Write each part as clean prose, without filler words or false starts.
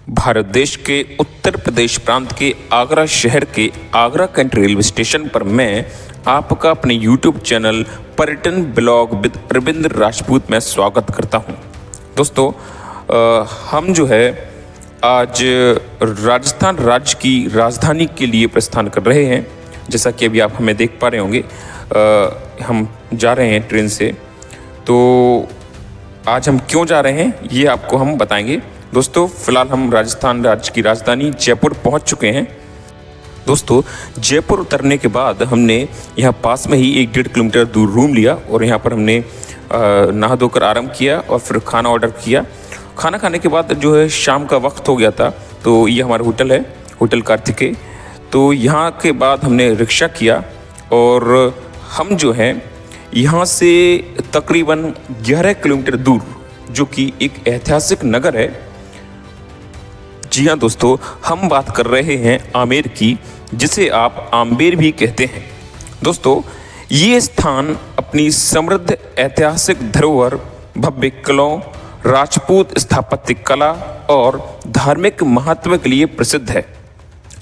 भारत देश के उत्तर प्रदेश प्रांत के आगरा शहर के आगरा कैंट रेलवे स्टेशन पर मैं आपका अपने YouTube चैनल पर्यटन ब्लॉग विद अरविंद राजपूत में स्वागत करता हूं। दोस्तों हम जो है आज राजस्थान राज्य की राजधानी के लिए प्रस्थान कर रहे हैं। जैसा कि अभी आप हमें देख पा रहे होंगे हम जा रहे हैं ट्रेन से। तो आज हम क्यों जा रहे हैं ये आपको हम बताएंगे। दोस्तों फिलहाल हम राजस्थान राज्य की राजधानी जयपुर पहुंच चुके हैं। दोस्तों जयपुर उतरने के बाद हमने यहाँ पास में ही 1-1.5 किलोमीटर दूर रूम लिया और यहाँ पर हमने नहा धोकर आराम किया और फिर खाना ऑर्डर किया। खाना खाने के बाद जो है शाम का वक्त हो गया था, तो ये हमारा होटल है, होटल कार्तिकेय। तो यहाँ के बाद हमने रिक्शा किया और हम जो है यहाँ से तकरीबन 11 किलोमीटर दूर, जो कि एक ऐतिहासिक नगर है। जी हाँ दोस्तों, हम बात कर रहे हैं आमेर की, जिसे आप आम्बेर भी कहते हैं। दोस्तों ये स्थान अपनी समृद्ध ऐतिहासिक धरोहर, भव्य किलों, राजपूत स्थापत्य कला और धार्मिक महत्व के लिए प्रसिद्ध है।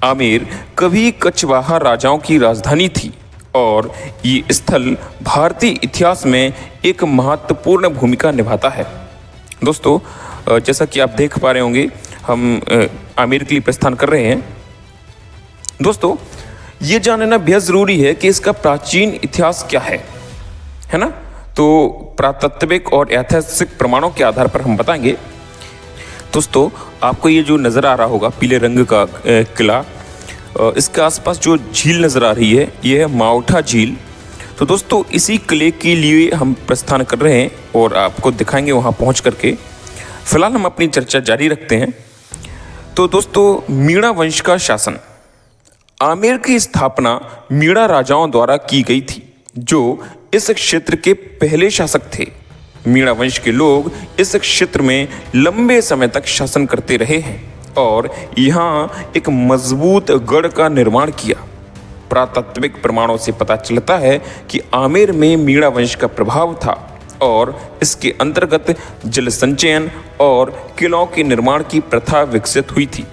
आमेर कभी कछवाहा राजाओं की राजधानी थी और ये स्थल भारतीय इतिहास में एक महत्वपूर्ण भूमिका निभाता है। दोस्तों जैसा कि आप देख पा रहे होंगे हम आमेर के लिए प्रस्थान कर रहे हैं। दोस्तों ये जानना बेहद ज़रूरी है कि इसका प्राचीन इतिहास क्या है ना। तो पुरातात्विक और ऐतिहासिक प्रमाणों के आधार पर हम बताएंगे। दोस्तों आपको ये जो नज़र आ रहा होगा पीले रंग का किला, इसके आसपास जो झील नज़र आ रही है ये है माउठा झील। तो दोस्तों इसी किले के लिए हम प्रस्थान कर रहे हैं और आपको दिखाएंगे वहाँ पहुँच करके। फिलहाल हम अपनी चर्चा जारी रखते हैं। तो दोस्तों मीणा वंश का शासन। आमेर की स्थापना मीणा राजाओं द्वारा की गई थी, जो इस क्षेत्र के पहले शासक थे। मीणा वंश के लोग इस क्षेत्र में लंबे समय तक शासन करते रहे हैं और यहाँ एक मजबूत गढ़ का निर्माण किया। पुरातात्विक प्रमाणों से पता चलता है कि आमेर में मीणा वंश का प्रभाव था और इसके अंतर्गत जल संचयन और किलों के निर्माण की प्रथा विकसित हुई थी।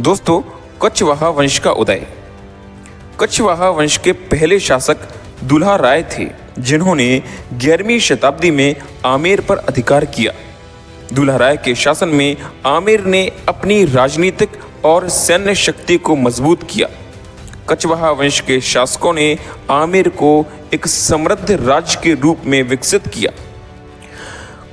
दोस्तों कछवाहा वंश का उदय। कछवाहा वंश के पहले शासक दुल्हा राय थे, जिन्होंने 11वीं शताब्दी में आमेर पर अधिकार किया। दुल्हा राय के शासन में आमेर ने अपनी राजनीतिक और सैन्य शक्ति को मजबूत किया। कछवाहा वंश के शासकों ने आमेर को एक समृद्ध राज्य के रूप में विकसित किया।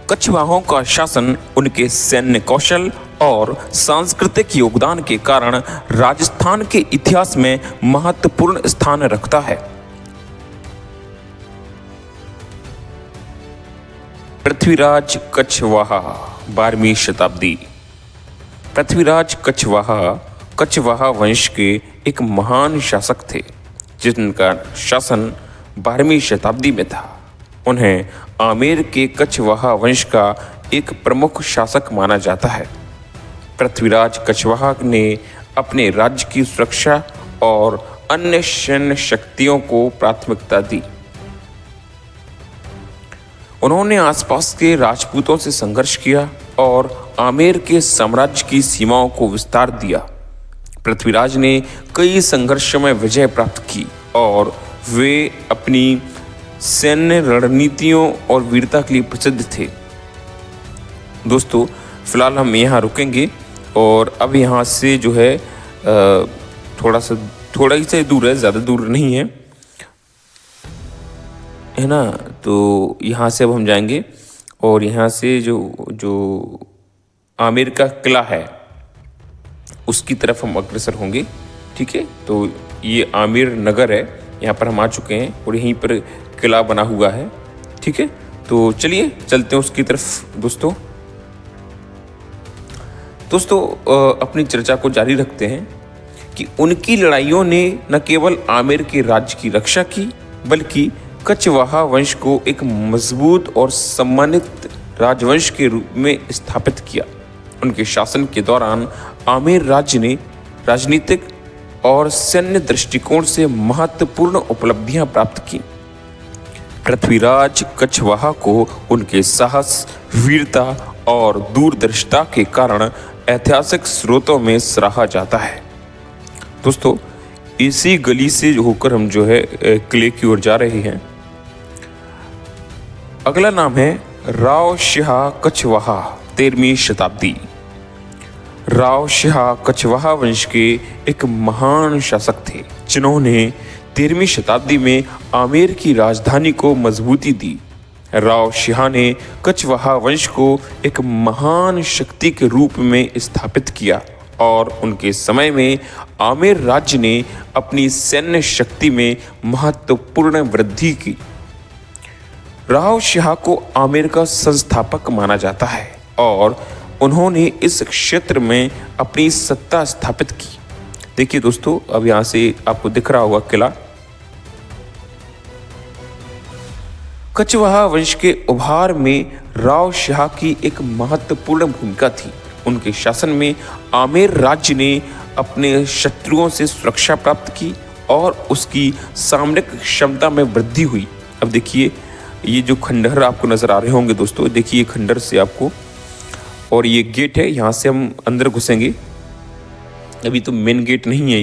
कछवाहों का शासन उनके सैन्य कौशल और सांस्कृतिक योगदान के कारण राजस्थान के इतिहास में महत्वपूर्ण स्थान रखता है। पृथ्वीराज कछवाहा 12वीं शताब्दी। पृथ्वीराज कछवाहा वंश के एक महान शासक थे, जिनका शासन 12वीं शताब्दी में था। उन्हें आमेर के कछवाहा वंश का एक प्रमुख शासक माना जाता है। पृथ्वीराज कछवाहा ने अपने राज्य की सुरक्षा और अन्य सैन्य शक्तियों को प्राथमिकता दी। उन्होंने आसपास के राजपूतों से संघर्ष किया और आमेर के साम्राज्य की सीमाओं को विस्तार दिया। पृथ्वीराज ने कई संघर्षों में विजय प्राप्त की और वे अपनी सैन्य रणनीतियों और वीरता के लिए प्रसिद्ध थे। दोस्तों फिलहाल हम यहाँ रुकेंगे और अब यहाँ से जो है थोड़ा ही से दूर है, ज़्यादा दूर नहीं है ना। तो यहाँ से अब हम जाएंगे और यहाँ से जो आमेर का किला है उसकी तरफ हम अग्रसर होंगे। ठीक है, तो ये आमेर नगर है, यहाँ पर हम आ चुके हैं और यहीं पर किला बना हुआ है। ठीक है, तो चलिए चलते हैं उसकी तरफ। दोस्तों अपनी चर्चा को जारी रखते हैं कि उनकी लड़ाइयों ने न केवल आमेर के राज्य की रक्षा की, बल्कि कछवाहा वंश को एक मजबूत और सम्मानित राजवंश के रूप में स्थापित किया। उनके शासन के दौरान आमेर राज्य ने राजनीतिक और सैन्य दृष्टिकोण से महत्वपूर्ण उपलब्धियां प्राप्त की। पृथ्वीराज कछवाहा को उनके साहस, वीरता और दूरदर्शिता के कारण ऐतिहासिक स्रोतों में सराहा जाता है। दोस्तों, इसी गली से होकर हम जो है किले की ओर जा रहे हैं। अगला नाम है राव शाह कछवाहा, 13वीं शताब्दी। राव शाह कछवाहा वंश के एक महान शासक थे, जिन्होंने 13वीं शताब्दी में आमेर की राजधानी को मजबूती दी। राव शाह ने कछवाहा वंश को एक महान शक्ति के रूप में स्थापित किया और उनके समय में आमेर राज्य ने अपनी सैन्य शक्ति में महत्वपूर्ण वृद्धि की। राव शाह को आमेर का संस्थापक माना जाता है और उन्होंने इस क्षेत्र में अपनी सत्ता स्थापित की। देखिए दोस्तों, अब यहाँ से आपको दिख रहा होगा किला। कछवाहा वंश के उभार में राव शाह की एक महत्वपूर्ण भूमिका थी। उनके शासन में आमेर राज्य ने अपने शत्रुओं से सुरक्षा प्राप्त की और उसकी सामरिक क्षमता में वृद्धि हुई। अब देखिए, ये जो खंडहर आपको नजर आ रहे होंगे दोस्तों, देखिए खंडहर से आपको, और ये गेट है, यहाँ से हम अंदर घुसेंगे। अभी तो मेन गेट नहीं है,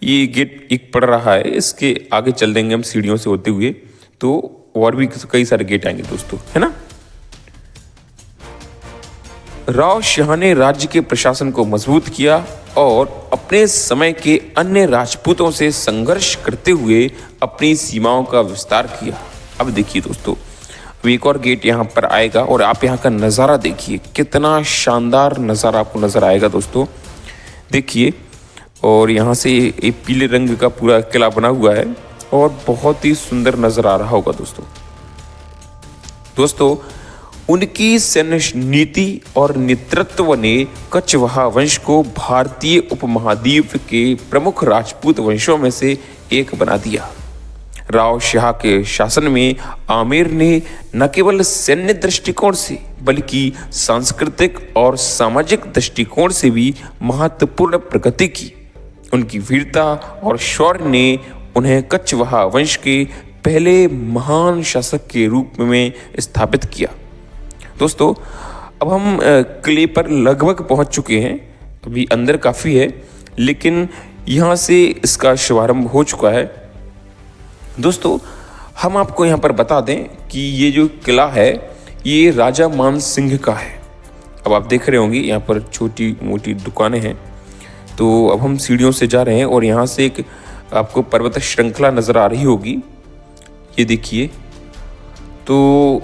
ये गेट एक पड़ रहा है, इसके आगे चल देंगे हम सीढ़ियों से होते हुए, तो और भी कई सारे गेट आएंगे दोस्तों, है ना। राव शाह ने राज्य के प्रशासन को मजबूत किया और अपने समय के अन्य राजपूतों से संघर्ष करते हुए अपनी सीमाओं का विस्तार किया। अब देखिए दोस्तों, अब एक और गेट यहाँ पर आएगा और आप यहाँ का नज़ारा देखिए, कितना शानदार नज़ारा आपको नज़र आएगा दोस्तों। देखिए, और यहाँ से एक पीले रंग का पूरा किला बना हुआ है और बहुत ही सुंदर नजर आ रहा होगा दोस्तों, उनकी सैन्य नीति और नेतृत्व ने कछवाहा वंश को भारतीय उपमहाद्वीप के प्रमुख राजपूत वंशों में से एक बना दिया। राव शाह के शासन में आमेर ने न केवल सैन्य दृष्टिकोण से बल्कि सांस्कृतिक और सामाजिक दृष्टिकोण से भी महत्वपूर्ण प्रगति की। उनकी वीरता और शौर्य ने उन्हें कछवाहा वंश के पहले महान शासक के रूप में स्थापित किया। दोस्तों, अब हम किले पर लगभग पहुंच चुके हैं। अभी अंदर काफ़ी है, लेकिन यहाँ से इसका शुभारंभ हो चुका है। दोस्तों, हम आपको यहाँ पर बता दें कि ये जो किला है ये राजा मान सिंह का है। अब आप देख रहे होंगे यहाँ पर छोटी मोटी दुकानें हैं। तो अब हम सीढ़ियों से जा रहे हैं और यहाँ से एक आपको पर्वत श्रृंखला नज़र आ रही होगी, ये देखिए। तो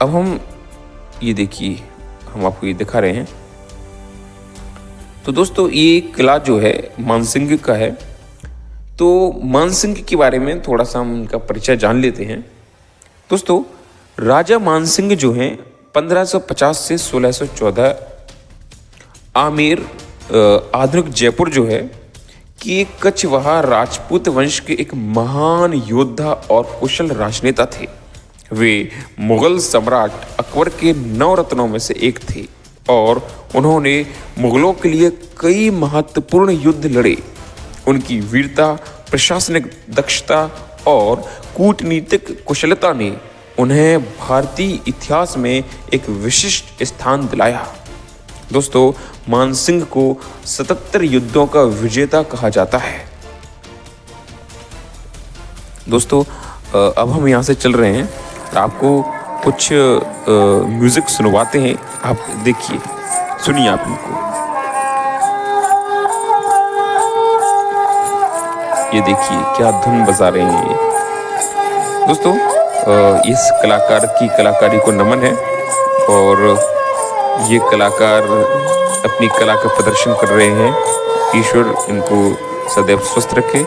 अब हम ये देखिए, हम आपको ये दिखा रहे हैं। तो दोस्तों, ये किला जो है मानसिंह का है। तो मानसिंह के बारे में थोड़ा सा हम इनका परिचय जान लेते हैं। दोस्तों, राजा मानसिंह जो हैं 1550 से 1614 आमेर आधुनिक जयपुर जो है कि कछवाहा राजपूत वंश के एक महान योद्धा और कुशल राजनेता थे। वे मुगल सम्राट अकबर के 9 रत्नों में से एक थे और उन्होंने मुगलों के लिए कई महत्वपूर्ण युद्ध लड़े। उनकी वीरता, प्रशासनिक दक्षता और कूटनीतिक कुशलता ने उन्हें भारतीय इतिहास में एक विशिष्ट स्थान दिलाया। दोस्तों, मानसिंह को 77 युद्धों का विजेता कहा जाता है। दोस्तों, अब हम यहाँ से चल रहे हैं, आपको कुछ म्यूजिक सुनवाते हैं। आप देखिए, सुनिए आप इनको। ये देखिए क्या धुन बजा रहे हैं ये। दोस्तों, इस कलाकार की कलाकारी को नमन है और ये कलाकार अपनी कला का प्रदर्शन कर रहे हैं। ईश्वर इनको सदैव स्वस्थ रखे।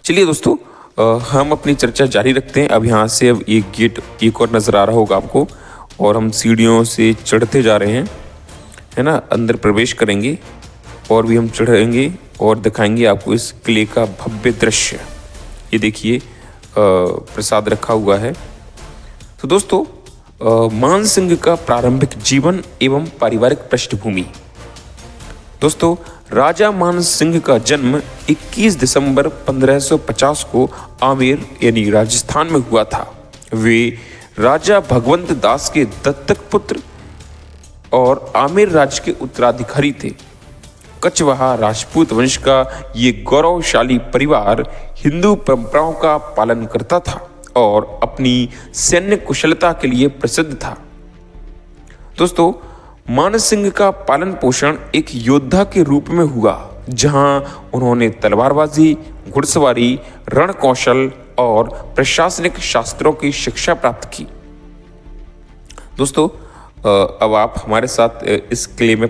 चलिए दोस्तों, हम अपनी चर्चा जारी रखते हैं। अब यहाँ से अब एक गेट एक और नज़र आ रहा होगा आपको और हम सीढ़ियों से चढ़ते जा रहे हैं, है ना। अंदर प्रवेश करेंगे और भी हम चढ़ेंगे और दिखाएंगे आपको इस किले का भव्य दृश्य। ये देखिए, प्रसाद रखा हुआ है। तो दोस्तों, मानसिंह का प्रारंभिक जीवन एवं पारिवारिक पृष्ठभूमि। दोस्तों, राजा मानसिंह का जन्म 21 दिसंबर 1550 को आमेर यानी राजस्थान में हुआ था। वे राजा भगवंत दास के दत्तक पुत्र और आमेर राज्य के उत्तराधिकारी थे। कछवाहा राजपूत वंश का ये गौरवशाली परिवार हिंदू परंपराओं का पालन करता था और अपनी सैन्य कुशलता के लिए प्रसिद्ध था। दोस्तों, मानसिंह का पालन पोषण एक योद्धा के रूप में हुआ, जहां उन्होंने तलवारबाजी, घुड़सवारी, रण कौशल और प्रशासनिक शास्त्रों की शिक्षा प्राप्त की। दोस्तों, अब आप हमारे साथ इस किले में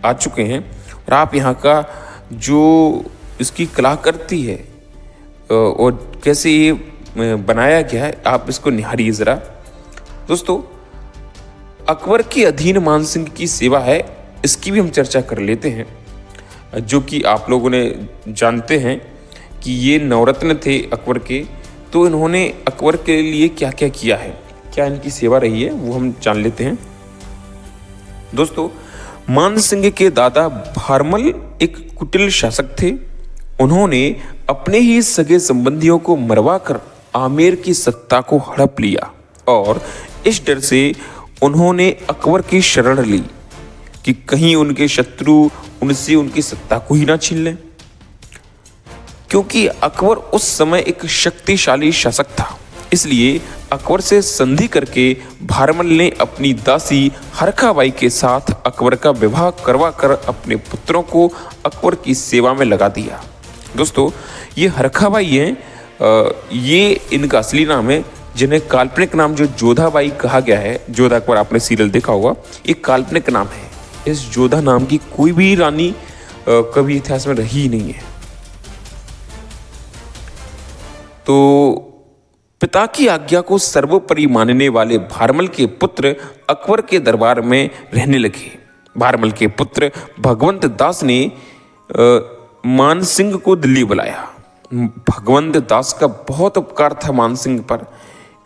आ चुके हैं और आप यहाँ का जो इसकी कलाकृति है और कैसे ये बनाया गया है, आप इसको निहारिए ज़रा। दोस्तों, अकबर के अधीन मानसिंह की सेवा है, इसकी भी हम चर्चा कर लेते हैं, जो कि आप लोगों ने जानते हैं कि ये नवरत्न थे अकबर के। तो इन्होंने अकबर के लिए क्या क्या किया है, क्या इनकी सेवा रही है, वो हम जान लेते हैं। दोस्तों, मानसिंह के दादा भारमल एक कुटिल शासक थे। उन्होंने अपने ही सगे संबंधियों को मरवाकर आमेर की सत्ता को हड़प लिया और इस डर से उन्होंने अकबर की शरण ली कि कहीं उनके शत्रु उनसे उनकी सत्ता को ही ना छीन लें, क्योंकि अकबर उस समय एक शक्तिशाली शासक था। इसलिए अकबर से संधि करके भारमल ने अपनी दासी हरखाबाई के साथ अकबर का विवाह करवाकर अपने पुत्रों को अकबर की सेवा में लगा दिया। दोस्तों, ये हरखाबाई हैं, ये इनका असली नाम है, जिन्हें काल्पनिक नाम जो जोधाबाई कहा गया है, जोधा अकबर आपने सीरियल देखा होगा, ये काल्पनिक नाम है। इस जोधा नाम की कोई भी रानी कभी इतिहास में रही ही नहीं है। तो पिता की आज्ञा को सर्वोपरि मानने वाले भारमल के पुत्र अकबर के दरबार में रहने लगे। भारमल के पुत्र भगवंत दास ने मानसिंह को दिल्ली बुलाया। भगवंत दास का बहुत उपकार था मानसिंह पर।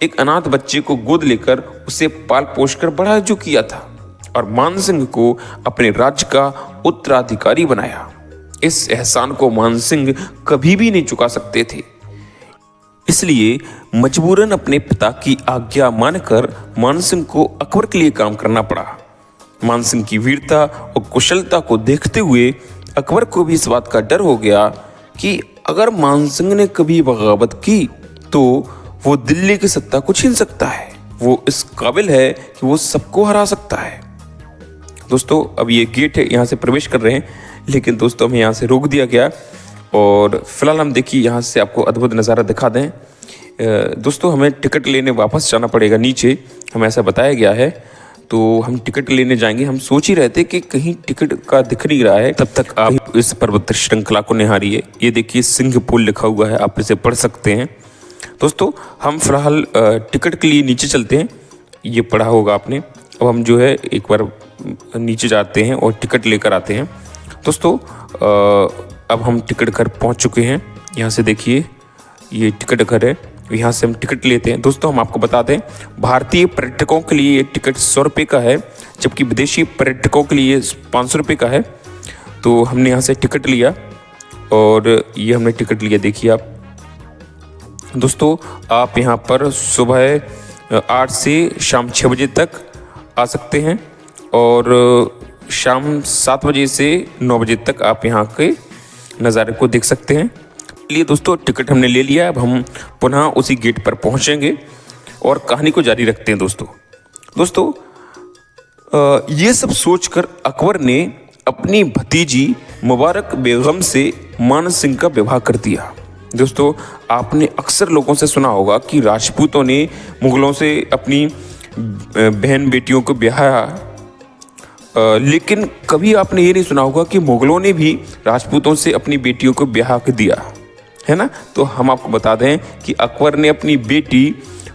एक अनाथ बच्चे को गोद लेकर उसे पाल पोष कर बड़ा जो किया था और मानसिंह को अपने राज्य का उत्तराधिकारी बनाया। इस एहसान को मानसिंह कभी भी नहीं चुका सकते थे, इसलिए मजबूरन अपने पिता की आज्ञा मानकर मानसिंह को अकबर के लिए काम करना पड़ा। मानसिंह की वीरता और कुशलता को देखते हुए अकबर को भी इस बात का डर हो गया कि अगर मानसिंह ने कभी बगावत की तो वो दिल्ली की सत्ता को छीन सकता है। वो इस काबिल है कि वो सबको हरा सकता है। दोस्तों, अब ये गेट है, यहाँ से प्रवेश कर रहे हैं, लेकिन दोस्तों हमें यहाँ से रोक दिया गया और फिलहाल हम देखिए यहाँ से आपको अद्भुत नज़ारा दिखा दें। दोस्तों, हमें टिकट लेने वापस जाना पड़ेगा नीचे, हमें ऐसा बताया गया है। तो हम टिकट लेने जाएंगे। हम सोच ही रहे थे कि कहीं टिकट का दिख नहीं रहा है, तब तक आप इस पर्वत श्रृंखला को निहारिए। ये देखिए सिंह पुल लिखा हुआ है, आप इसे पढ़ सकते हैं। दोस्तों, हम फिलहाल टिकट के लिए नीचे चलते हैं, ये पढ़ा होगा आपने। अब हम जो है एक बार नीचे जाते हैं और टिकट लेकर आते हैं। दोस्तों, अब हम टिकट घर पहुंच चुके हैं। यहाँ से देखिए ये टिकट घर है, यहाँ से हम टिकट लेते हैं। दोस्तों, हम आपको बता दें, भारतीय पर्यटकों के लिए ये टिकट 100 रुपये का है, जबकि विदेशी पर्यटकों के लिए 500 रुपये का है। तो हमने यहाँ से टिकट लिया और ये हमने टिकट लिया, देखिए आप। दोस्तों, आप यहाँ पर सुबह 8 से शाम 6 बजे तक आ सकते हैं और शाम 7 बजे से 9 बजे तक आप यहाँ के नज़ारे को देख सकते हैं। लिए दोस्तों, टिकट हमने ले लिया, अब हम पुनः उसी गेट पर पहुँचेंगे और कहानी को जारी रखते हैं। दोस्तों, ये सब सोचकर अकबर ने अपनी भतीजी मुबारक बेगम से मानसिंह का विवाह कर दिया। दोस्तों, आपने अक्सर लोगों से सुना होगा कि राजपूतों ने मुगलों से अपनी बहन बेटियों को ब्याहा, लेकिन कभी आपने ये नहीं सुना होगा कि मुगलों ने भी राजपूतों से अपनी बेटियों को ब्याह कर दिया है ना। तो हम आपको बता दें कि अकबर ने अपनी बेटी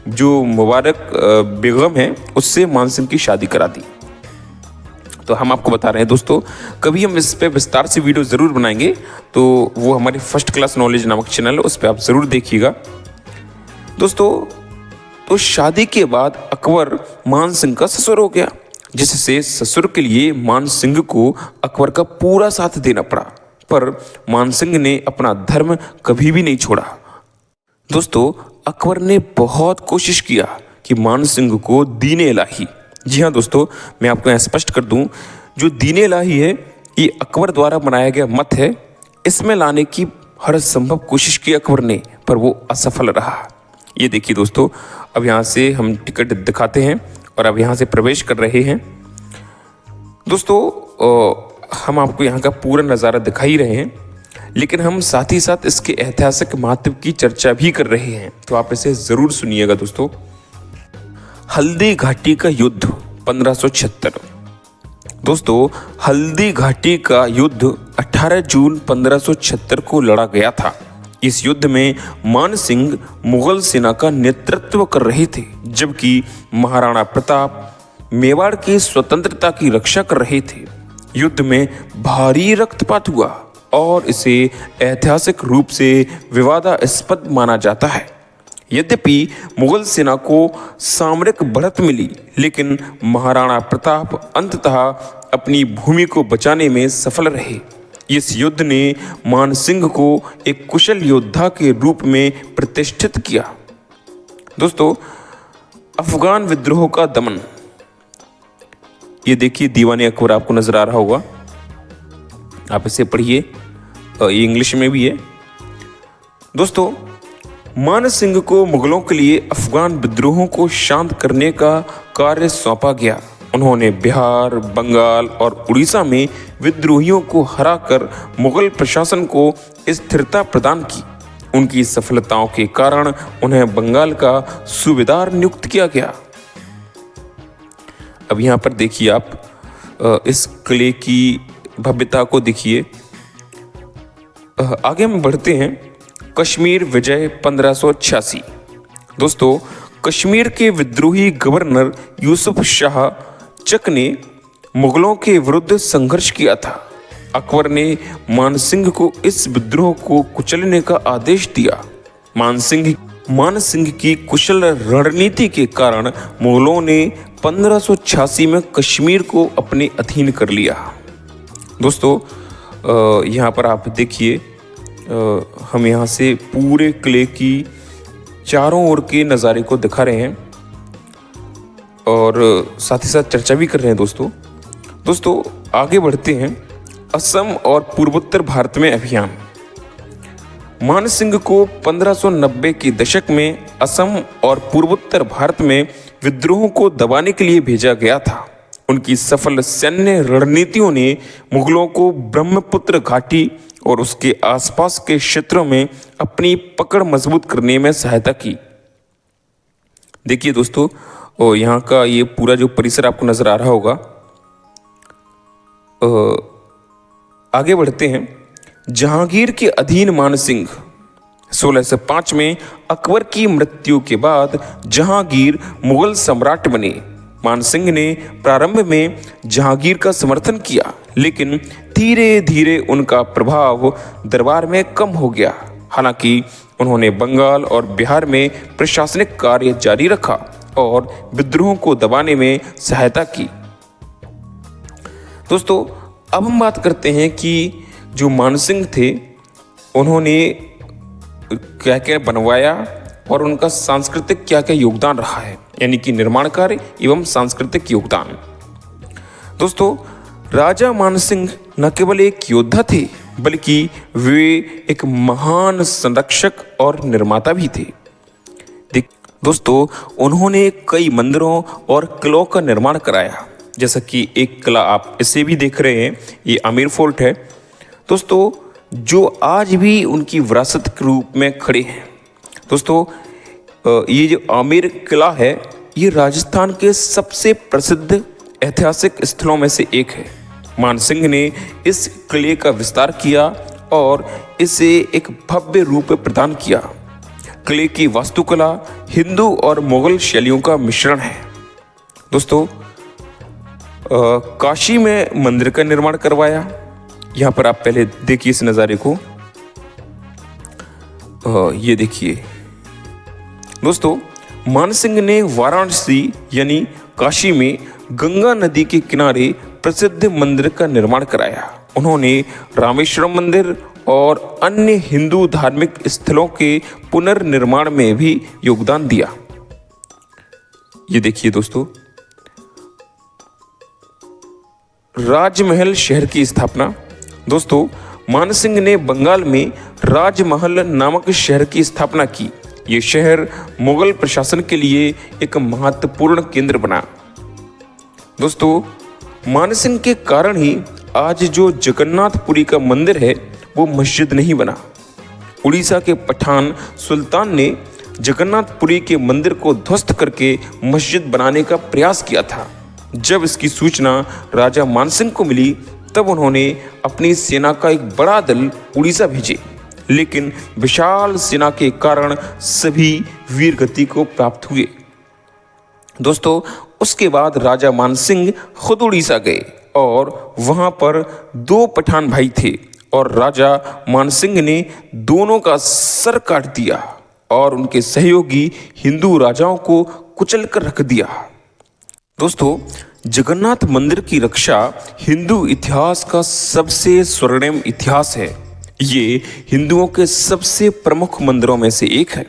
जो मुबारक बेगम है उससे मानसिंह की शादी करा दी। तो हम आपको बता रहे हैं दोस्तों, कभी हम इस पे विस्तार से वीडियो ज़रूर बनाएंगे, तो वो हमारी फर्स्ट क्लास नॉलेज नामक चैनल है, उस पर आप ज़रूर देखिएगा। दोस्तों, तो शादी के बाद अकबर मानसिंह का ससुर हो गया, जिससे ससुर के लिए मानसिंह को अकबर का पूरा साथ देना पड़ा, पर मानसिंह ने अपना धर्म कभी भी नहीं छोड़ा। दोस्तों, अकबर ने बहुत कोशिश किया कि मान सिंह को दीन-ए इलाही, जी हाँ दोस्तों, मैं आपको यहाँ स्पष्ट कर दूं, जो दीन-ए इलाही है ये अकबर द्वारा बनाया गया मत है। इसमें लाने की हर संभव कोशिश की अकबर ने, पर वो असफल रहा। ये देखिए दोस्तों, अब यहाँ से हम टिकट दिखाते हैं और अब यहाँ से प्रवेश कर रहे हैं। दोस्तों हम आपको यहाँ का पूरा नज़ारा दिखा ही रहे हैं, लेकिन हम साथ ही साथ इसके ऐतिहासिक महत्व की चर्चा भी कर रहे हैं, तो आप इसे ज़रूर सुनिएगा दोस्तों। हल्दी घाटी का युद्ध 1576। दोस्तों हल्दी घाटी का युद्ध 18 जून 1576 को लड़ा गया था। इस युद्ध में मान सिंह मुगल सेना का नेतृत्व कर रहे थे, जबकि महाराणा प्रताप मेवाड़ की स्वतंत्रता की रक्षा कर रहे थे। युद्ध में भारी रक्तपात हुआ और इसे ऐतिहासिक रूप से विवादास्पद माना जाता है। यद्यपि मुगल सेना को सामरिक बढ़त मिली, लेकिन महाराणा प्रताप अंततः अपनी भूमि को बचाने में सफल रहे। इस युद्ध ने मान सिंह को एक कुशल योद्धा के रूप में प्रतिष्ठित किया। दोस्तों अफगान विद्रोह का दमन, ये देखिए दीवाने अकबर आपको नजर आ रहा होगा, आप इसे पढ़िए, ये इंग्लिश में भी है। दोस्तों मान सिंह को मुगलों के लिए अफगान विद्रोहों को शांत करने का कार्य सौंपा गया। उन्होंने बिहार, बंगाल और उड़ीसा में विद्रोहियों को हराकर मुगल प्रशासन को स्थिरता प्रदान की। उनकी सफलताओं के कारण उन्हें बंगाल का सूबेदार नियुक्त किया गया। अब यहाँ पर देखिए आप इस किले की भव्यता को देखिए। आगे हम बढ़ते हैं। कश्मीर विजय 1586। दोस्तों कश्मीर के विद्रोही गवर्नर यूसुफ शाह चक ने मुगलों के विरुद्ध संघर्ष किया था। अकबर ने मानसिंह को इस विद्रोह को कुचलने का आदेश दिया। मानसिंह की कुशल रणनीति के कारण मुगलों ने 1586 में कश्मीर को अपने अधीन कर लिया। दोस्तों यहाँ पर आप देखिए, हम यहाँ से पूरे किले की चारों ओर के नज़ारे को दिखा रहे हैं और साथ ही साथ चर्चा भी कर रहे हैं। दोस्तों आगे बढ़ते हैं। असम और पूर्वोत्तर भारत में अभियान। मान सिंह को 1590 के दशक में असम और पूर्वोत्तर भारत में विद्रोहों को दबाने के लिए भेजा गया था। उनकी सफल सैन्य रणनीतियों ने मुगलों को ब्रह्मपुत्र घाटी और उसके आसपास के क्षेत्रों में अपनी पकड़ मजबूत करने में सहायता की। देखिए दोस्तों, यहाँ का ये पूरा जो परिसर आपको नजर आ रहा होगा। आगे बढ़ते हैं। जहांगीर के अधीन मान सिंह। 1605 में अकबर की मृत्यु के बाद जहांगीर मुगल सम्राट बने। मान सिंह ने प्रारंभ में जहांगीर का समर्थन किया, लेकिन धीरे धीरे उनका प्रभाव दरबार में कम हो गया। हालांकि उन्होंने बंगाल और बिहार में प्रशासनिक कार्य जारी रखा और विद्रोहों को दबाने में सहायता की। दोस्तों अब हम बात करते हैं कि जो मानसिंह थे उन्होंने क्या क्या बनवाया और उनका सांस्कृतिक क्या क्या योगदान रहा है, यानी कि निर्माण कार्य एवं सांस्कृतिक योगदान। दोस्तों राजा मानसिंह न केवल एक योद्धा थे, बल्कि वे एक महान संरक्षक और निर्माता भी थे। दोस्तों उन्होंने कई मंदिरों और किलों का निर्माण कराया, जैसा कि एक किला आप इसे भी देख रहे हैं, ये आमेर फोर्ट है दोस्तों, जो आज भी उनकी विरासत के रूप में खड़े हैं। दोस्तों ये जो आमेर किला है ये राजस्थान के सबसे प्रसिद्ध ऐतिहासिक स्थलों में से एक है। मानसिंह ने इस किले का विस्तार किया और इसे एक भव्य रूप प्रदान किया। किले की वास्तुकला हिंदू और मुगल शैलियों का मिश्रण है। दोस्तों काशी में मंदिर का निर्माण करवाया। यहाँ पर आप पहले देखिए इस नज़ारे को, ये देखिए दोस्तों, मानसिंह ने वाराणसी यानी काशी में गंगा नदी के किनारे प्रसिद्ध मंदिर का निर्माण कराया। उन्होंने रामेश्वरम मंदिर और अन्य हिंदू धार्मिक स्थलों के पुनर्निर्माण में भी योगदान दिया। ये देखिए दोस्तों, राजमहल शहर की स्थापना। दोस्तों, मानसिंह ने बंगाल में राजमहल नामक शहर की स्थापना की। ये शहर मुगल प्रशासन के लिए एक महत्वपूर्ण केंद्र बना। दोस्तों, मानसिंह के कारण ही आज जो जगन्नाथपुरी का मंदिर है वो मस्जिद नहीं बना। उड़ीसा के पठान सुल्तान ने जगन्नाथपुरी के मंदिर को ध्वस्त करके मस्जिद बनाने का प्रयास किया था। जब इसकी सूचना राजा मानसिंह को मिली तब उन्होंने अपनी सेना का एक बड़ा दल उड़ीसा भेजे, लेकिन विशाल सेना के कारण सभी वीरगति को प्राप्त हुए। दोस्तों, उसके बाद राजा मानसिंह खुद उड़ीसा गए और वहां पर 2 पठान भाई थे और राजा मानसिंह ने दोनों का सर काट दिया और उनके सहयोगी हिंदू राजाओं को कुचल कर रख दिया। दोस्तों, जगन्नाथ मंदिर की रक्षा हिंदू इतिहास का सबसे स्वर्णिम इतिहास है। ये हिंदुओं के सबसे प्रमुख मंदिरों में से एक है।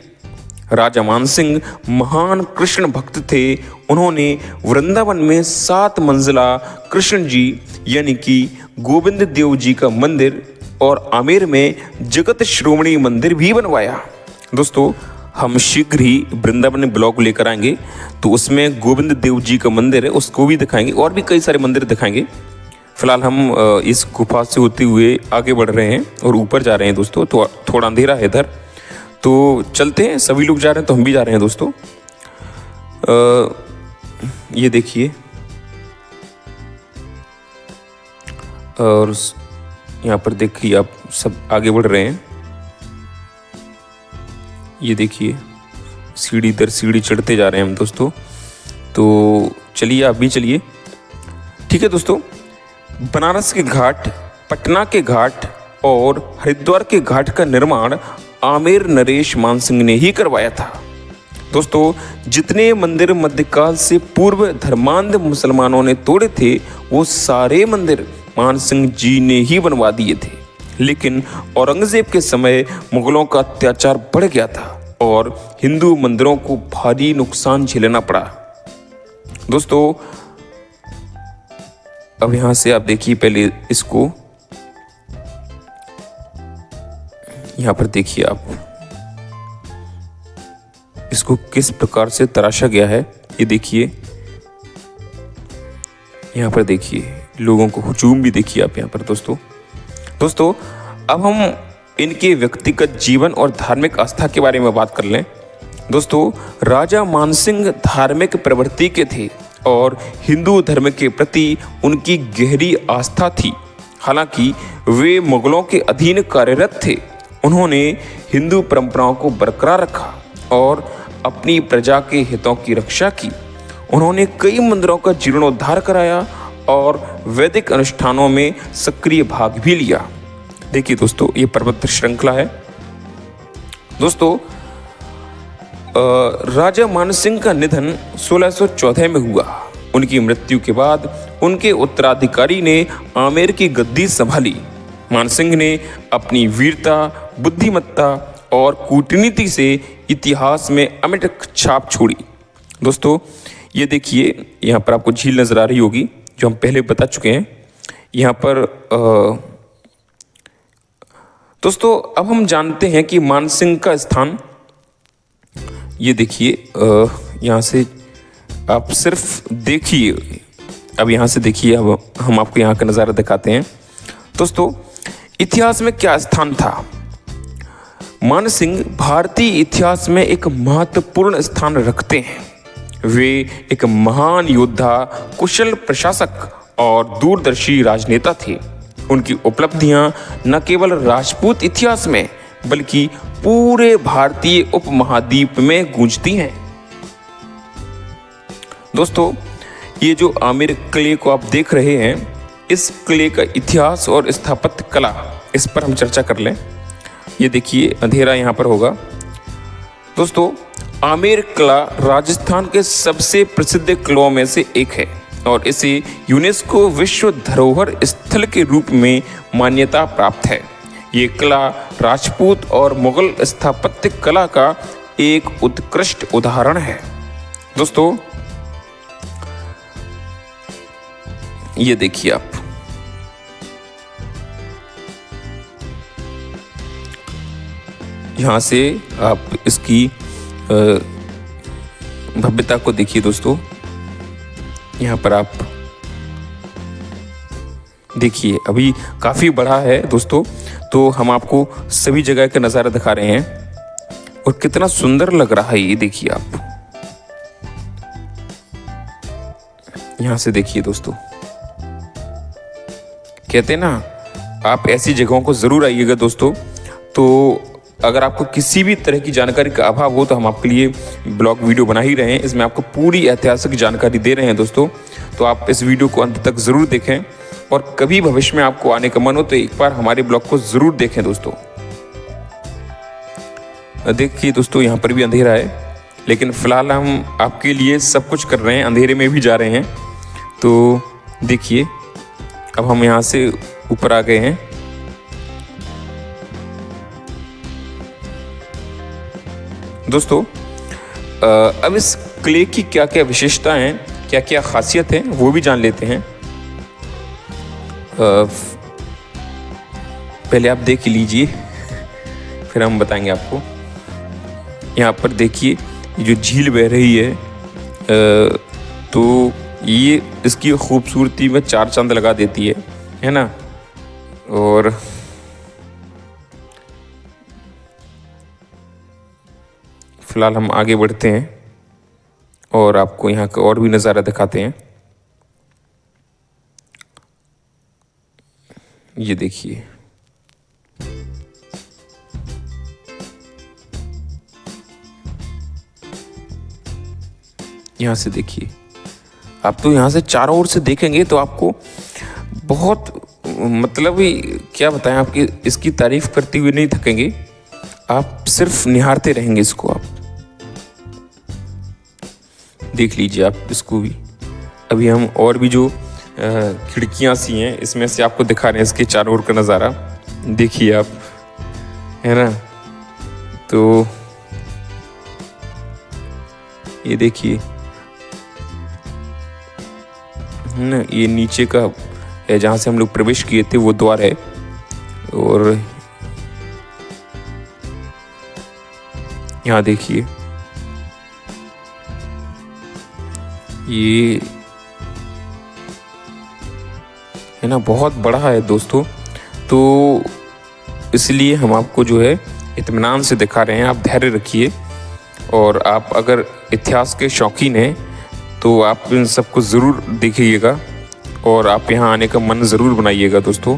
राजा मानसिंह महान कृष्ण भक्त थे। उन्होंने वृंदावन में 7 मंजिला कृष्ण जी यानी कि गोविंद देव जी का मंदिर और आमेर में जगत श्रोमणी मंदिर भी बनवाया। दोस्तों, हम शीघ्र ही वृंदावन में ब्लॉग लेकर आएंगे, तो उसमें गोविंद देव जी का मंदिर है उसको भी दिखाएंगे और भी कई सारे मंदिर दिखाएंगे। फिलहाल हम इस गुफा से होते हुए आगे बढ़ रहे हैं और ऊपर जा रहे हैं दोस्तों। तो थोड़ा अंधेरा है इधर, तो चलते हैं। सभी लोग जा रहे हैं तो हम भी जा रहे हैं दोस्तों। ये देखिए, और यहाँ पर देखिए आप सब आगे बढ़ रहे हैं। ये देखिए, सीढ़ी दर सीढ़ी चढ़ते जा रहे हैं हम दोस्तों। तो चलिए, आप भी चलिए। ठीक है दोस्तों, बनारस के घाट, पटना के घाट और हरिद्वार के घाट का निर्माण आमेर नरेश मानसिंह ने ही करवाया था। दोस्तों, जितने मंदिर मध्यकाल से पूर्व धर्मांध मुसलमानों ने तोड़े थे वो सारे मंदिर मानसिंह जी ने ही बनवा दिए थे। लेकिन औरंगजेब के समय मुगलों का अत्याचार बढ़ गया था और हिंदू मंदिरों को भारी नुकसान झेलना पड़ा। दोस्तों, अब यहां से आप देखिए, पहले इसको यहां पर देखिए, आप इसको किस प्रकार से तराशा गया है। ये देखिए, यहां पर देखिए, लोगों को हुजूम भी देखिए आप यहां पर दोस्तों। अब हम इनके व्यक्तिगत जीवन और धार्मिक आस्था के बारे में बात कर लें। दोस्तों, राजा मानसिंह धार्मिक प्रवृत्ति के थे और हिंदू धर्म के प्रति उनकी गहरी आस्था थी। हालांकि वे मुगलों के अधीन कार्यरत थे, उन्होंने हिंदू परंपराओं को बरकरार रखा और अपनी प्रजा के हितों की रक्षा की। उन्होंने कई मंदिरों का जीर्णोद्धार कराया और वैदिक अनुष्ठानों में सक्रिय भाग भी लिया। देखिए दोस्तों, ये पर्वत श्रृंखला है। दोस्तों, राजा मानसिंह का निधन 1614 में हुआ। उनकी मृत्यु के बाद उनके उत्तराधिकारी ने आमेर की गद्दी संभाली। मानसिंह ने अपनी वीरता, बुद्धिमत्ता और कूटनीति से इतिहास में अमिट छाप छोड़ी। दोस्तों, ये देखिए, यहाँ पर आपको झील नजर आ रही होगी जो हम पहले बता चुके हैं। यहाँ पर दोस्तों, अब हम जानते हैं कि मानसिंह का स्थान, ये देखिए, यहाँ से आप सिर्फ देखिए, अब यहाँ से देखिए, अब हम आपको यहाँ का नज़ारा दिखाते हैं। दोस्तों, इतिहास में क्या स्थान था? मानसिंह भारतीय इतिहास में एक महत्वपूर्ण स्थान रखते हैं। वे एक महान योद्धा, कुशल प्रशासक और दूरदर्शी राजनेता थे। उनकी उपलब्धियां न केवल राजपूत इतिहास में बल्कि पूरे भारतीय उपमहाद्वीप में गूंजती हैं। दोस्तों, ये जो आमेर किले को आप देख रहे हैं, इस किले का इतिहास और स्थापत्य कला, इस पर हम चर्चा कर लें। ये देखिए, अंधेरा यहाँ पर होगा। दोस्तों, आमेर किला राजस्थान के सबसे प्रसिद्ध किलों में से एक है और इसे यूनेस्को विश्व धरोहर स्थल के रूप में मान्यता प्राप्त है। ये किला राजपूत और मुगल स्थापत्य कला का एक उत्कृष्ट उदाहरण है। दोस्तों, ये देखिए आप, यहाँ से आप इसकी भव्यता को देखिए दोस्तों। यहाँ पर आप देखिए अभी काफ़ी बड़ा है दोस्तों, तो हम आपको सभी जगह का नज़ारा दिखा रहे हैं और कितना सुंदर लग रहा है ये देखिए आप। यहाँ से देखिए दोस्तों, कहते हैं ना आप ऐसी जगहों को ज़रूर आइएगा दोस्तों। तो अगर आपको किसी भी तरह की जानकारी का अभाव हो तो हम आपके लिए ब्लॉग वीडियो बना ही रहे हैं, इसमें आपको पूरी ऐतिहासिक जानकारी दे रहे हैं दोस्तों। तो आप इस वीडियो को अंत तक ज़रूर देखें और कभी भविष्य में आपको आने का मन हो तो एक बार हमारे ब्लॉग को ज़रूर देखें दोस्तों। देखिए दोस्तों, यहाँ पर भी अंधेरा है, लेकिन फ़िलहाल हम आपके लिए सब कुछ कर रहे हैं, अंधेरे में भी जा रहे हैं। तो देखिए अब हम यहाँ से ऊपर आ गए हैं। दोस्तों अब इस क्ले की क्या क्या विशेषताएं हैं, क्या क्या खासियत है, वो भी जान लेते हैं। पहले आप देख लीजिए, फिर हम बताएंगे आपको। यहाँ पर देखिए ये जो झील बह रही है, तो ये इसकी खूबसूरती में चार चांद लगा देती है ना। और फिलहाल हम आगे बढ़ते हैं और आपको यहाँ का और भी नज़ारा दिखाते हैं। ये देखिए, यहाँ से देखिए आप, तो यहाँ से चारों ओर से देखेंगे तो आपको बहुत, मतलब क्या बताएं, आपकी इसकी तारीफ करते हुए नहीं थकेंगे, आप सिर्फ निहारते रहेंगे इसको। आप देख लीजिए आप इसको भी। अभी हम और भी जो खिड़कियाँ सी हैं इसमें से आपको दिखा रहे हैं इसके चारों ओर का नज़ारा। देखिए आप, है ना। तो ये देखिए ना, ये नीचे का है जहाँ से हम लोग प्रवेश किए थे, वो द्वार है। और यहाँ देखिए ये है ना, बहुत बड़ा है दोस्तों। तो इसलिए हम आपको जो है इत्मीनान से दिखा रहे हैं, आप धैर्य रखिए। और आप अगर इतिहास के शौकीन हैं तो आप इन सबको ज़रूर देखिएगा और आप यहाँ आने का मन ज़रूर बनाइएगा दोस्तों।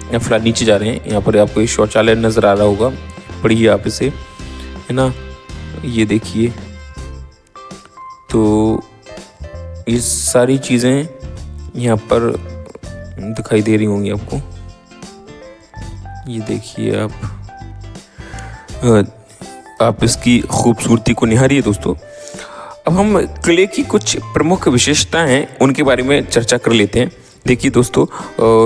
फिलहाल नीचे जा रहे हैं, यहाँ पर आपको ये शौचालय नज़र आ रहा होगा, पढ़िए आप इसे, है ना। ये देखिए, तो ये सारी चीज़ें यहाँ पर दिखाई दे रही होंगी आपको। ये देखिए आप इसकी खूबसूरती को निहारिए दोस्तों। अब हम किले की कुछ प्रमुख विशेषताएं हैं उनके बारे में चर्चा कर लेते हैं। देखिए दोस्तों,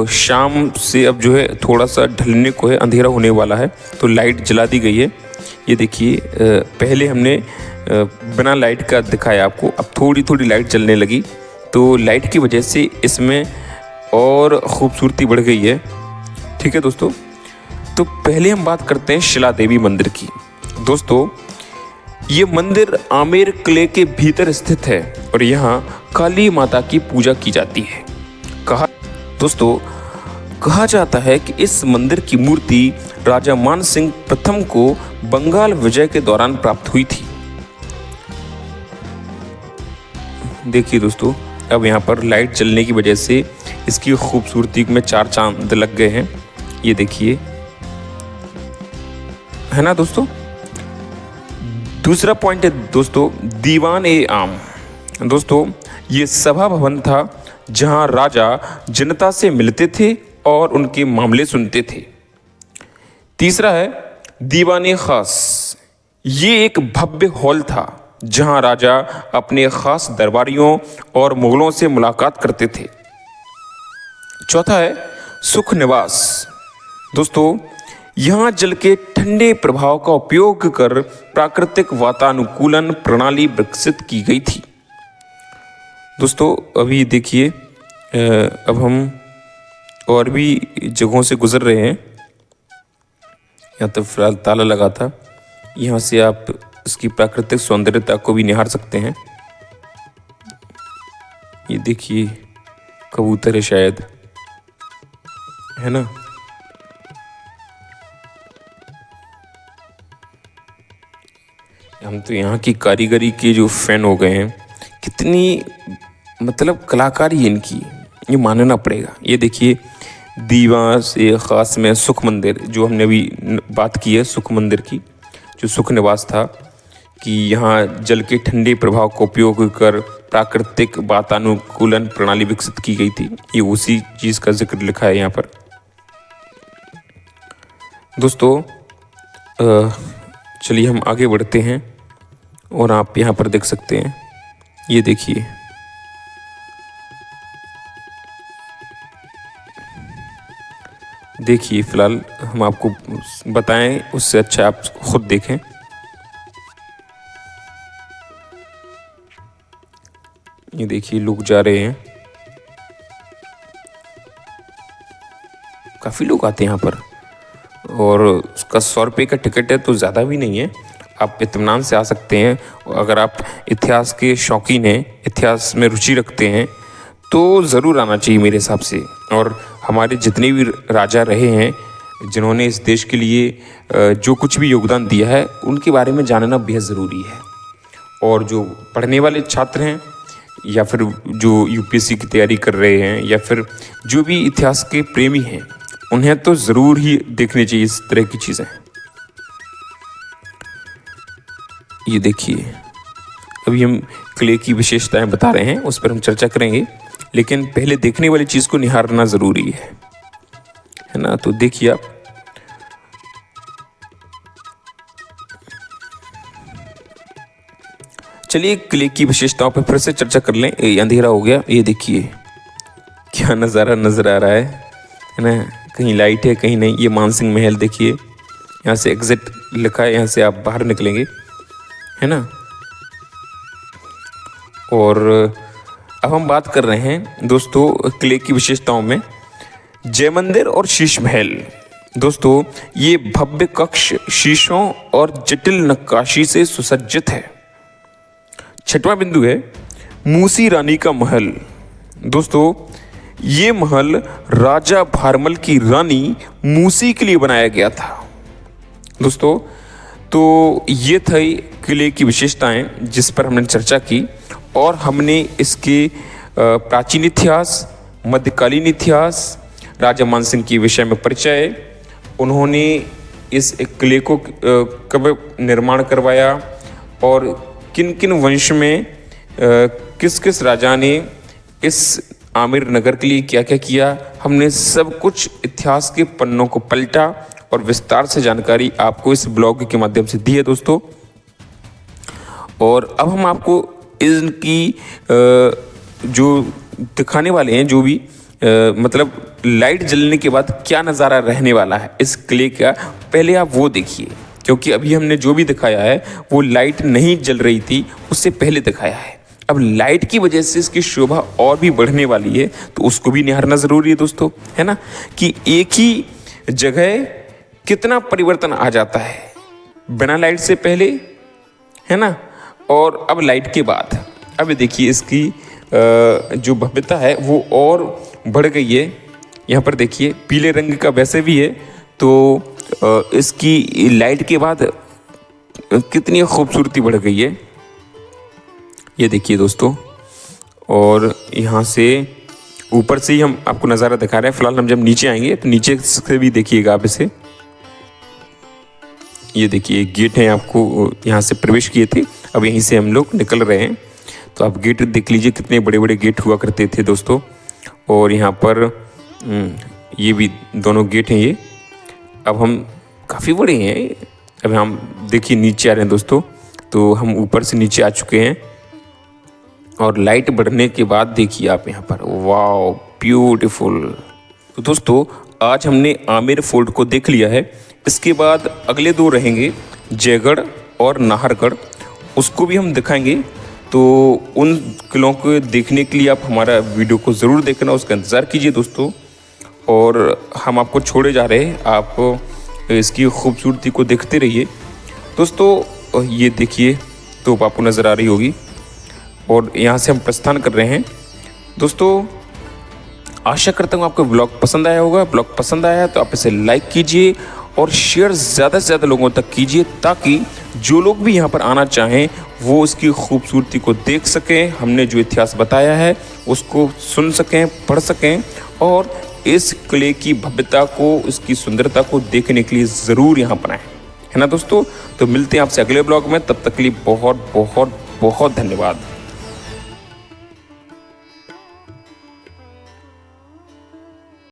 शाम से अब जो है थोड़ा सा ढलने को है, अंधेरा होने वाला है, तो लाइट जला दी गई है। ये देखिए, पहले हमने बिना लाइट का दिखाया आपको, अब थोड़ी थोड़ी लाइट जलने लगी, तो लाइट की वजह से इसमें और खूबसूरती बढ़ गई है। ठीक है दोस्तों, तो पहले हम बात करते हैं शिला देवी मंदिर की। दोस्तों ये मंदिर आमेर किले के भीतर स्थित है और यहाँ काली माता की पूजा की जाती है। कहा जाता है कि इस मंदिर की मूर्ति राजा मान सिंह प्रथम को बंगाल विजय के दौरान प्राप्त हुई थी। देखिए दोस्तों, अब यहाँ पर लाइट जलने की वजह से इसकी खूबसूरती में चार चांद लग गए हैं। ये देखिए, है ना दोस्तों। दूसरा पॉइंट है दोस्तों, दीवान ए आम। दोस्तों ये सभा भवन था जहां राजा जनता से मिलते थे और उनके मामले सुनते थे। तीसरा है दीवाने खास। ये एक भव्य हॉल था जहां राजा अपने खास दरबारियों और मुगलों से मुलाकात करते थे। चौथा है सुख निवास। दोस्तों यहाँ जल के ठंडे प्रभाव का उपयोग कर प्राकृतिक वातानुकूलन प्रणाली विकसित की गई थी। दोस्तों अभी देखिए अब हम और भी जगहों से गुजर रहे हैं। यहाँ तो फिलहाल ताला लगा था। यहाँ से आप इसकी प्राकृतिक सौंदर्यता को भी निहार सकते हैं। ये देखिए कबूतर है शायद, है ना। हम तो यहाँ की कारीगरी के जो फैन हो गए हैं। कितनी मतलब कलाकारी है इनकी, ये मानना पड़ेगा। ये देखिए दीवा से ख़ास में सुख मंदिर, जो हमने अभी बात की है सुख मंदिर की, जो सुख निवास था कि यहाँ जल के ठंडे प्रभाव का उपयोग कर प्राकृतिक वातानुकूलन प्रणाली विकसित की गई थी। ये उसी चीज़ का जिक्र लिखा है यहाँ पर। दोस्तों चलिए हम आगे बढ़ते हैं और आप यहाँ पर देख सकते हैं। ये देखिए देखिए फिलहाल हम आपको बताएं उससे अच्छा आप खुद देखें। ये देखिए लोग जा रहे हैं, काफ़ी लोग आते हैं यहाँ पर और उसका 100 रुपये का टिकट है तो ज़्यादा भी नहीं है। आप इत्मीनान से आ सकते हैं। अगर आप इतिहास के शौकीन हैं, इतिहास में रुचि रखते हैं तो ज़रूर आना चाहिए मेरे हिसाब से। और हमारे जितने भी राजा रहे हैं जिन्होंने इस देश के लिए जो कुछ भी योगदान दिया है उनके बारे में जानना बेहद ज़रूरी है। और जो पढ़ने वाले छात्र हैं या फिर जो यूपीएससी की तैयारी कर रहे हैं या फिर जो भी इतिहास के प्रेमी हैं उन्हें तो ज़रूर ही देखनी चाहिए इस तरह की चीज़ें। ये देखिए अभी हम क्ले की विशेषताएं बता रहे हैं, उस पर हम चर्चा करेंगे, लेकिन पहले देखने वाली चीज़ को निहारना ज़रूरी है ना। तो देखिए आप चलिए क्ले की विशेषताओं पर फिर से चर्चा कर लें। अंधेरा हो गया। ये देखिए क्या नज़ारा नज़र आ रहा है ना। कहीं लाइट है कहीं नहीं। ये मानसिंह महल देखिए, यहाँ से एग्जिट लिखा है, यहाँ से आप बाहर निकलेंगे, है ना। और अब हम बात कर रहे हैं दोस्तों किले की विशेषताओं में जय मंदिर और शीश महल। दोस्तों ये भव्य कक्ष शीशों और जटिल नक्काशी से सुसज्जित है। छठवां बिंदु है मूसी रानी का महल। दोस्तों ये महल राजा भारमल की रानी मूसी के लिए बनाया गया था। दोस्तों तो ये थी किले की विशेषताएं जिस पर हमने चर्चा की और हमने इसके प्राचीन इतिहास, मध्यकालीन इतिहास, राजा मानसिंह के विषय में परिचय, उन्होंने इस किले को कब निर्माण करवाया और किन किन वंश में किस किस राजा ने इस आमेर नगर के लिए क्या क्या किया, हमने सब कुछ इतिहास के पन्नों को पलटा और विस्तार से जानकारी आपको इस ब्लॉग के माध्यम से दी है दोस्तों। और अब हम आपको इनकी जो दिखाने वाले हैं, जो भी मतलब लाइट जलने के बाद क्या नज़ारा रहने वाला है इस किले का, पहले आप वो देखिए, क्योंकि अभी हमने जो भी दिखाया है वो लाइट नहीं जल रही थी, उससे पहले दिखाया है। अब लाइट की वजह से इसकी शोभा और भी बढ़ने वाली है, तो उसको भी निहारना ज़रूरी है दोस्तों, है ना, कि एक ही जगह कितना परिवर्तन आ जाता है बिना लाइट से पहले, है ना, और अब लाइट के बाद। अब देखिए इसकी जो भव्यता है वो और बढ़ गई है। यहाँ पर देखिए पीले रंग का वैसे भी है, तो इसकी लाइट के बाद कितनी खूबसूरती बढ़ गई है, ये देखिए दोस्तों। और यहाँ से ऊपर से ही हम आपको नज़ारा दिखा रहे हैं। फिलहाल हम जब नीचे आएंगे तो नीचे से भी देखिएगा आप इसे। ये देखिए गेट है, आपको यहाँ से प्रवेश किए थे, अब यहीं से हम लोग निकल रहे हैं। तो आप गेट देख लीजिए, कितने बड़े बड़े गेट हुआ करते थे दोस्तों। और यहाँ पर ये भी दोनों गेट हैं ये। अब हम काफ़ी बड़े हैं। अब हम देखिए नीचे आ रहे हैं दोस्तों, तो हम ऊपर से नीचे आ चुके हैं। और लाइट बढ़ने के बाद देखिए आप यहाँ पर, वाओ ब्यूटीफुल। तो दोस्तों आज हमने आमेर फोर्ट को देख लिया है। इसके बाद अगले दो रहेंगे जयगढ़ और नाहरगढ़, उसको भी हम दिखाएंगे। तो उन किलों को देखने के लिए आप हमारा वीडियो को ज़रूर देखना, उसका इंतज़ार कीजिए दोस्तों। और हम आपको छोड़े जा रहे हैं, आप इसकी खूबसूरती को देखते रहिए दोस्तों। ये देखिए तोप आपको नज़र आ रही होगी और यहाँ से हम प्रस्थान कर रहे हैं दोस्तों। आशा करता हूँ आपको ब्लॉग पसंद आया होगा। ब्लॉग पसंद आया तो आप इसे लाइक कीजिए और शेयर ज़्यादा से ज़्यादा लोगों तक कीजिए, ताकि जो लोग भी यहाँ पर आना चाहें वो इसकी खूबसूरती को देख सकें, हमने जो इतिहास बताया है उसको सुन सकें, पढ़ सकें और इस किले की भव्यता को, इसकी सुंदरता को देखने के लिए ज़रूर यहाँ पर आएँ, है ना दोस्तों। तो मिलते हैं आपसे अगले ब्लॉग में, तब तक के लिए बहुत बहुत बहुत धन्यवाद।